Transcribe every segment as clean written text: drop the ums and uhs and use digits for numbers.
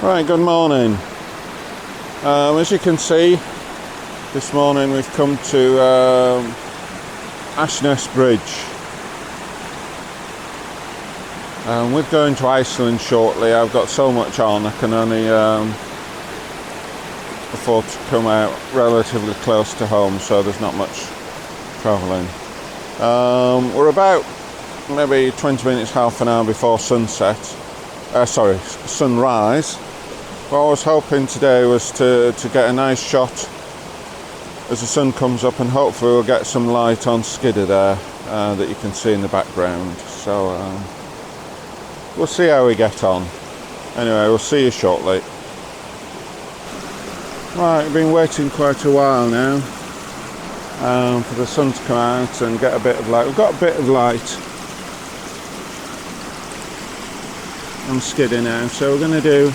Right, good morning. As you can see, this morning we've come to Ashness Bridge. We're going to Iceland shortly. I've got so much on, I can only afford to come out relatively close to home, so there's not much travelling. We're about maybe 20 minutes, half an hour before sunrise. What I was hoping today was to get a nice shot as the sun comes up, and hopefully we'll get some light on Skidder there that you can see in the background. So we'll see how we get on. Anyway, we'll see you shortly. Right, I've been waiting quite a while now for the sun to come out and get a bit of light. We've got a bit of light on Skidder now, so we're going to do,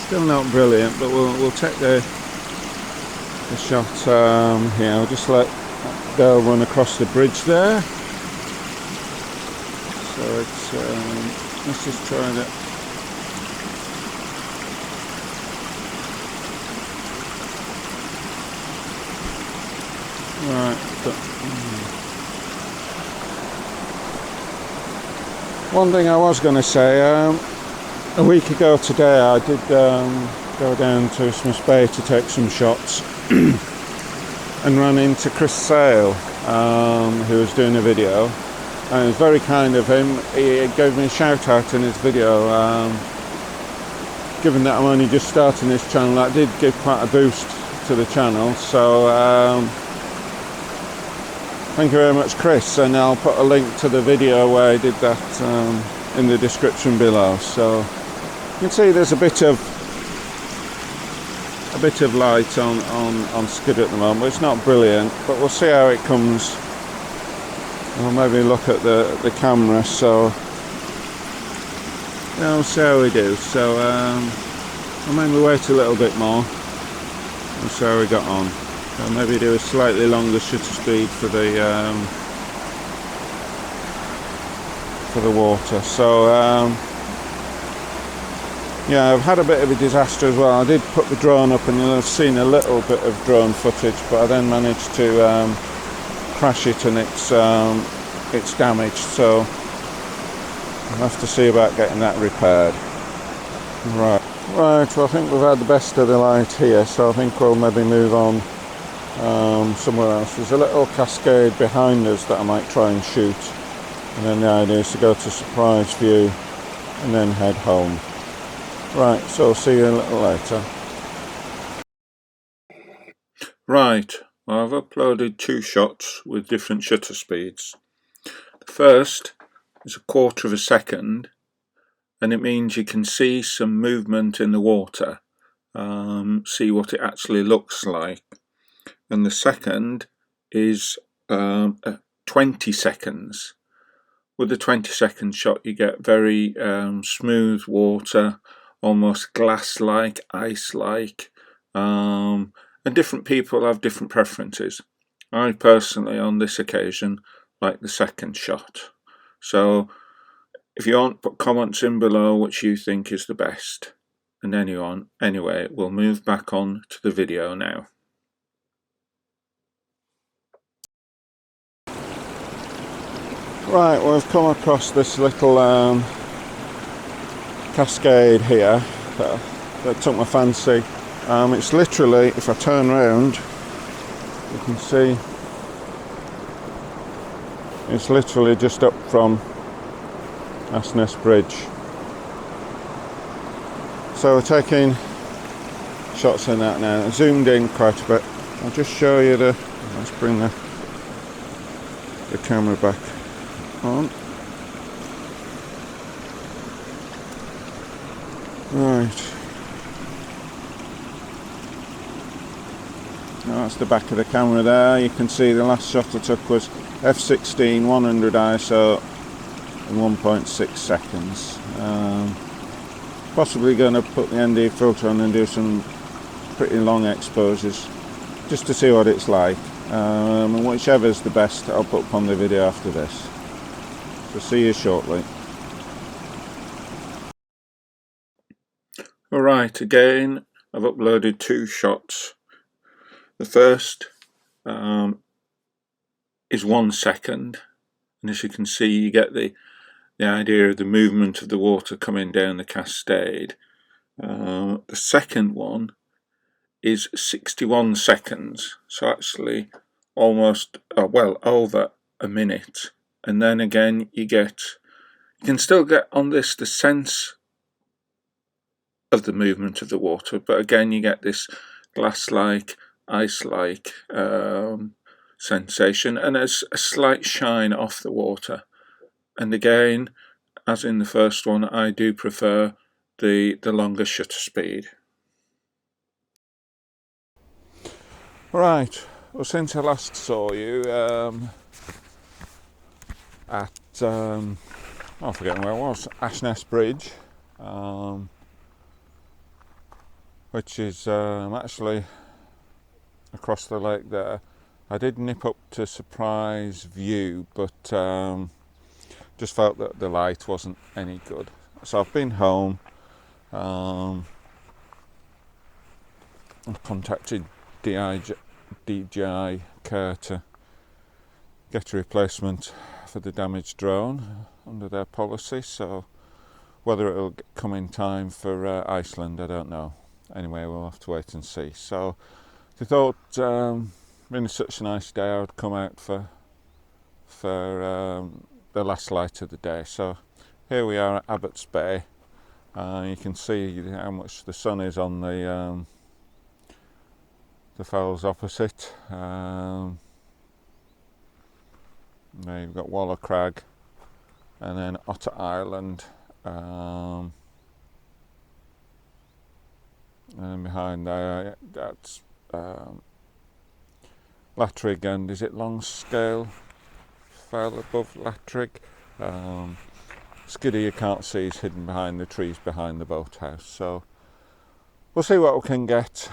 still not brilliant, but we'll take the shot here. I'll just let that girl run across the bridge there. So it's let's just try that. Right. One thing I was going to say, a week ago today I did go down to Ashness Bay to take some shots and ran into Chris Sale, who was doing a video, and it was very kind of him. He gave me a shout out in his video. Given that I'm only just starting this channel, that did give quite a boost to the channel, so thank you very much, Chris, and I'll put a link to the video where I did that in the description below. So you can see there's a bit of light on Skidder at the moment. It's not brilliant, but we'll see how it comes. I'll maybe look at the camera, so yeah, we'll see how we do. So I'll maybe wait a little bit more and see how we got on. I'll maybe do a slightly longer shutter speed for the water. So yeah, I've had a bit of a disaster as well. I did put the drone up, and you'll have seen a little bit of drone footage, but I then managed to crash it, and it's damaged. So I'll have to see about getting that repaired. Right, well, I think we've had the best of the light here, so I think we'll maybe move on somewhere else. There's a little cascade behind us that I might try and shoot, and then the idea is to go to surprise view and then head home. Right, so I'll see you a little later. Right, well, I've uploaded two shots with different shutter speeds. The first is 1/4 of a second, and it means you can see some movement in the water, see what it actually looks like. And the second is 20 seconds. With the 20-second shot you get very smooth water, almost glass-like, ice-like, and different people have different preferences. I personally, on this occasion, like the second shot. So if you want, put comments in below which you think is the best. And anyway, we'll move back on to the video now. Right, well, I've come across this little cascade here that took my fancy. It's literally, if I turn around, you can see it's literally just up from Ashness Bridge. So we're taking shots in that now. I zoomed in quite a bit. I'll just show you let's bring the camera back on. Right. Now that's the back of the camera there. You can see the last shot I took was f/16 100 ISO in 1.6 seconds. Possibly going to put the ND filter on and do some pretty long exposures just to see what it's like. And whichever's the best I'll put up on the video after this. So see you shortly. Alright, again I've uploaded 2 shots. The first is 1 second, and as you can see you get the idea of the movement of the water coming down the cascade. The second one is 61 seconds, so actually almost well over a minute. And then again you can still get on this the sense of the movement of the water, but again you get this glass-like, ice-like sensation, and there's a slight shine off the water. And again, as in the first one, I do prefer the longer shutter speed. Right, well, since I last saw you at I'm forgetting where it was, Ashness Bridge, which is actually across the lake there. I did nip up to Surprise View, but just felt that the light wasn't any good. So I've been home, I've contacted DJI Care to get a replacement for the damaged drone under their policy, so whether it'll come in time for Iceland, I don't know. Anyway, we'll have to wait and see. So I thought, being such a nice day, I would come out for the last light of the day. So here we are at Abbot's Bay. You can see how much the sun is on the fells opposite. There you've got Waller Crag, and then Otter Island, and behind there that's Latrig, and is it Longscale Fell above Latrig? Skiddy you can't see, is hidden behind the trees behind the boathouse, so we'll see what we can get.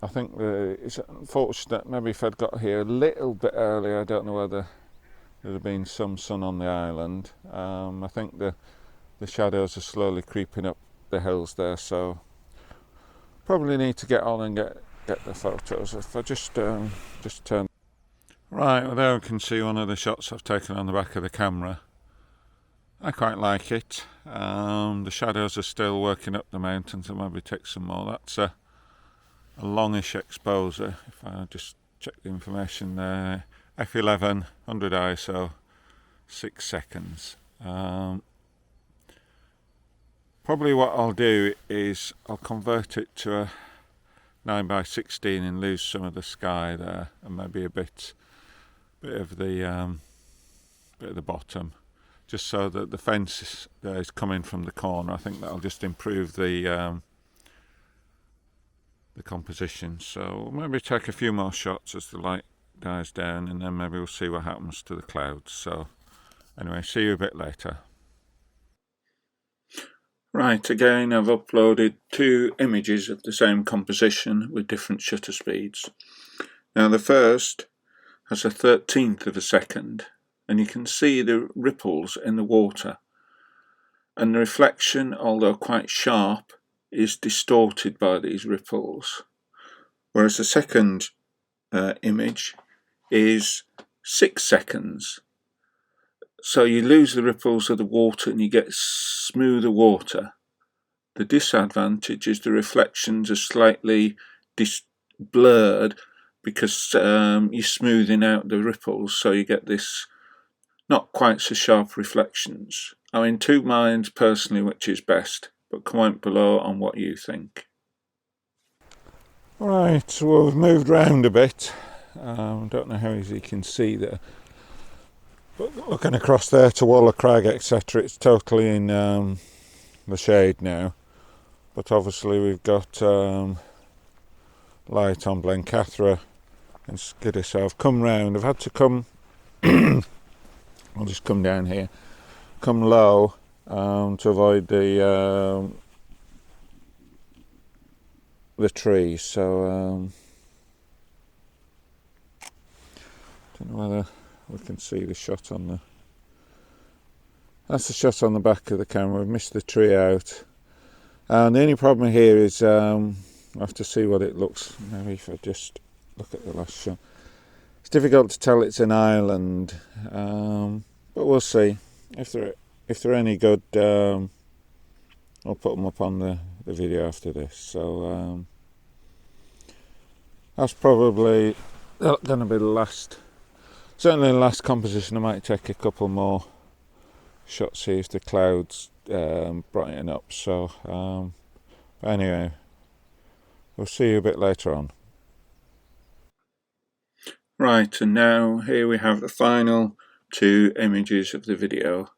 I think it's unfortunate maybe if I'd got here a little bit earlier, I don't know whether there'd have been some sun on the island. I think the shadows are slowly creeping up the hills there, so probably need to get on and get the photos. If I just turn. Right, well, there we can see one of the shots I've taken on the back of the camera. I quite like it. The shadows are still working up the mountains, and maybe take some more. That's a longish exposure. If I just check the information there, f11 100 ISO, 6 seconds. Probably what I'll do is I'll convert it to a 9x16 and lose some of the sky there, and maybe a bit of the bottom, just so that the fence there is coming from the corner. I think that'll just improve the composition. So maybe take a few more shots as the light dies down, and then maybe we'll see what happens to the clouds. So anyway, see you a bit later. Right, again I've uploaded 2 images of the same composition with different shutter speeds. Now the first has a 13th of a second, and you can see the ripples in the water, and the reflection, although quite sharp, is distorted by these ripples, whereas the second image is 6 seconds. So you lose the ripples of the water and you get smoother water. The disadvantage is the reflections are slightly blurred because you're smoothing out the ripples, so you get this not quite so sharp reflections. I'm in 2 minds personally which is best, but comment below on what you think. Right, so we've moved round a bit. Don't know how easy you can see there, but looking across there to Waller Crag, etc., it's totally in the shade now. But obviously we've got light on Blencathra and Skiddy, so I've come round. I've had to come I'll just come down here, come low to avoid the trees. So don't know whether we can see the shot on That's the shot on the back of the camera. We've missed the tree out. And the only problem here is I have to see what it looks. Maybe if I just look at the last shot. It's difficult to tell it's an island, but we'll see. If they're any good, I'll put them up on the video after this. So that's probably going to be the last. Certainly the last composition. I might take a couple more shots, see if the clouds brighten up. So anyway, we'll see you a bit later on. Right, and now here we have the final 2 images of the video,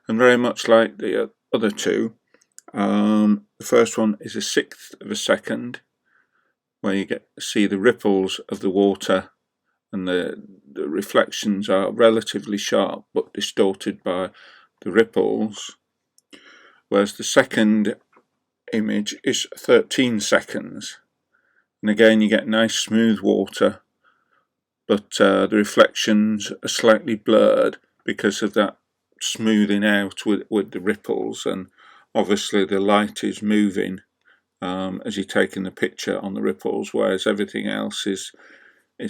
and very much like the other 2, the first one is a 1/6 of a second, where you get to see the ripples of the water, and the reflections are relatively sharp but distorted by the ripples, whereas the second image is 13 seconds, and again you get nice smooth water, but the reflections are slightly blurred because of that smoothing out with the ripples, and obviously the light is moving as you're taking the picture on the ripples, whereas everything else is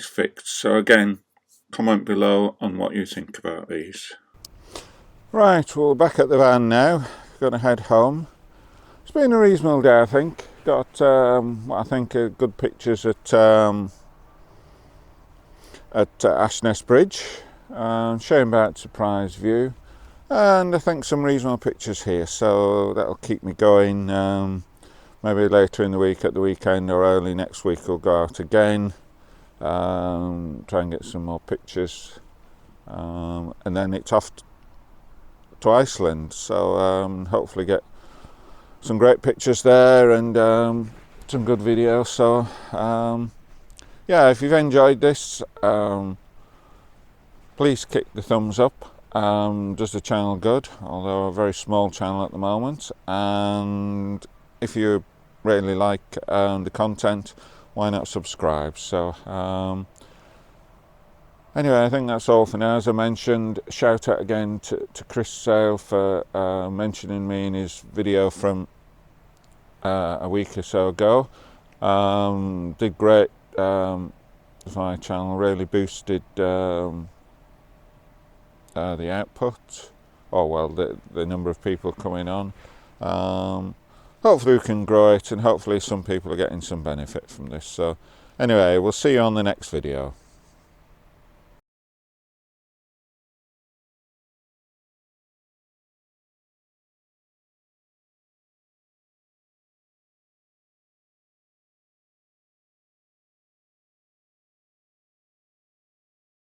fixed. So again, comment below on what you think about these. Right, well, back at the van now, going to head home. It's been a reasonable day, I think. Got what I think are good pictures at Ashness Bridge, showing about surprise view, and I think some reasonable pictures here, so that'll keep me going. Maybe later in the week, at the weekend or early next week, we'll go out again, try and get some more pictures, and then it's off to Iceland, so hopefully get some great pictures there and some good videos. So yeah, if you've enjoyed this, please kick the thumbs up. Does the channel good, although a very small channel at the moment, and if you really like the content, why not subscribe? So anyway, I think that's all for now. As I mentioned, shout out again to Chris Sale for mentioning me in his video from a week or so ago. Did great for my channel, really boosted the output, the number of people coming on. Hopefully we can grow it, and hopefully some people are getting some benefit from this. So anyway, we'll see you on the next video.